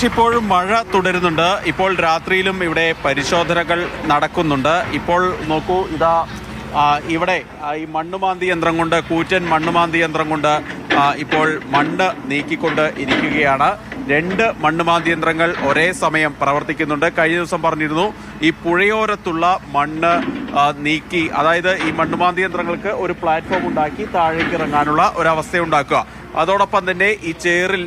ഇപ്പോഴും മഴ തുടരുന്നുണ്ട്. ഇപ്പോൾ രാത്രിയിലും ഇവിടെ പരിശോധനകൾ നടക്കുന്നുണ്ട്. ഇപ്പോൾ നോക്കൂ, ഇതാ ഇവിടെ ഈ മണ്ണുമാന്തി യന്ത്രം കൊണ്ട്, കൂറ്റൻ മണ്ണുമാന്തി യന്ത്രം കൊണ്ട് ഇപ്പോൾ മണ്ണ് നീക്കിക്കൊണ്ട് ഇരിക്കുകയാണ്. 2 മണ്ണുമാന്തി യന്ത്രങ്ങൾ ഒരേ സമയം പ്രവർത്തിക്കുന്നുണ്ട്. കഴിഞ്ഞ ദിവസം പറഞ്ഞിരുന്നു, ഈ പുഴയോരത്തുള്ള മണ്ണ് നീക്കി, അതായത് ഈ മണ്ണുമാന്തി യന്ത്രങ്ങൾക്ക് ഒരു പ്ലാറ്റ്ഫോം ഉണ്ടാക്കി താഴേക്ക് ഇറങ്ങാനുള്ള ഒരവസ്ഥ ഉണ്ടാക്കുക. അതോടൊപ്പം തന്നെ ഈ ചേറിൽ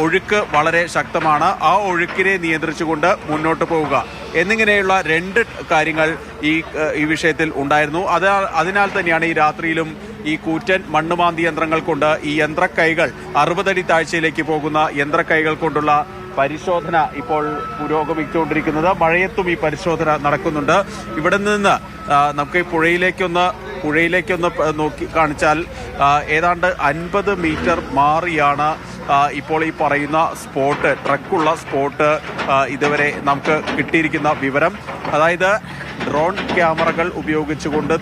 ഒഴുക്ക് വളരെ ശക്തമാണ്. ആ ഒഴുക്കിനെ നിയന്ത്രിച്ചുകൊണ്ട് മുന്നോട്ട് പോവുക എന്നിങ്ങനെയുള്ള 2 കാര്യങ്ങൾ ഈ വിഷയത്തിൽ ഉണ്ടായിരുന്നു. അതിനാൽ തന്നെയാണ് ഈ രാത്രിയിലും ഈ കൂറ്റൻ മണ്ണുമാന്തി യന്ത്രങ്ങൾ കൊണ്ട് ഈ യന്ത്രക്കൈകൾ 60 അടി താഴ്ചയിലേക്ക് പോകുന്ന യന്ത്രക്കൈകൾ കൊണ്ടുള്ള പരിശോധന ഇപ്പോൾ പുരോഗമിച്ചുകൊണ്ടിരിക്കുന്നത്. മഴയത്തും ഈ പരിശോധന നടക്കുന്നുണ്ട്. ഇവിടെ നിന്ന് നമുക്ക് ഈ പുഴയിലേക്കൊന്ന് നോക്കി കാണിച്ചാൽ ഏതാണ്ട് 50 മീറ്റർ മാറിയാണ് ഇപ്പോൾ ഈ പറയുന്ന സ്പോട്ട്, ട്രക്കുള്ള സ്പോട്ട് ഇതുവരെ നമുക്ക് കിട്ടിയിരിക്കുന്ന വിവരം. അതായത് ഡ്രോൺ ക്യാമറകൾ ഉപയോഗിച്ചുകൊണ്ട്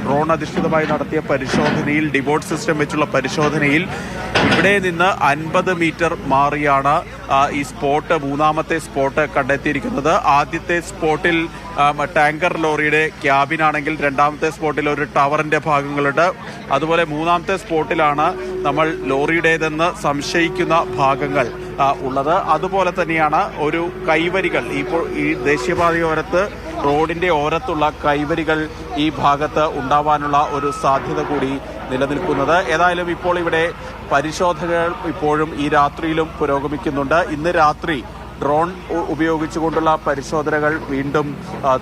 ഡ്രോൺ അധിഷ്ഠിതമായി നടത്തിയ പരിശോധനയിൽ, ഡിബോട്ട് സിസ്റ്റം വെച്ചുള്ള പരിശോധനയിൽ ഇവിടെ നിന്ന് 50 മീറ്റർ മാറിയാണ് ഈ സ്പോട്ട്, 3ാമത്തെ സ്പോട്ട് കണ്ടെത്തിയിരിക്കുന്നത്. ആദ്യത്തെ സ്പോട്ടിൽ ടാങ്കർ ലോറിയുടെ ക്യാബിനാണെങ്കിൽ 2ാമത്തെ സ്പോട്ടിൽ ഒരു ടവറിന്റെ ഭാഗങ്ങളുണ്ട്. അതുപോലെ 3ാമത്തെ സ്പോട്ടിലാണ് നമ്മൾ ലോറിയുടേതെന്ന് സംശയിക്കുന്ന ഭാഗങ്ങൾ ഉള്ളത്. അതുപോലെ തന്നെയാണ് ഒരു കൈവരികൾ, ഇപ്പോൾ ഈ ദേശീയപാതയോരത്ത് റോഡിന്റെ ഓരത്തുള്ള കൈവരികൾ ഈ ഭാഗത്ത് ഉണ്ടാവാനുള്ള ഒരു സാധ്യത കൂടി നിലനിൽക്കുന്നത്. ഏതായാലും ഇപ്പോൾ ഇവിടെ പരിശോധനകൾ ഇപ്പോഴും ഈ രാത്രിയിലും പുരോഗമിക്കുന്നുണ്ട്. ഇന്ന് രാത്രി ഡ്രോൺ ഉപയോഗിച്ചുകൊണ്ടുള്ള പരിശോധനകൾ വീണ്ടും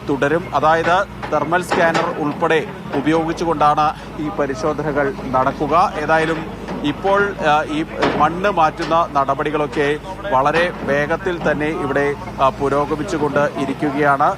തുടരും. അതായത് തെർമൽ സ്കാനർ ഉൾപ്പെടെ ഉപയോഗിച്ചുകൊണ്ടാണ് ഈ പരിശോധനകൾ നടക്കുക. ഏതായാലും ഇപ്പോൾ ഈ മണ്ണ് മാറ്റുന്ന നടപടികളൊക്കെ വളരെ വേഗത്തിൽ തന്നെ ഇവിടെ പുരോഗമിച്ചുകൊണ്ട് ഇരിക്കുകയാണ്.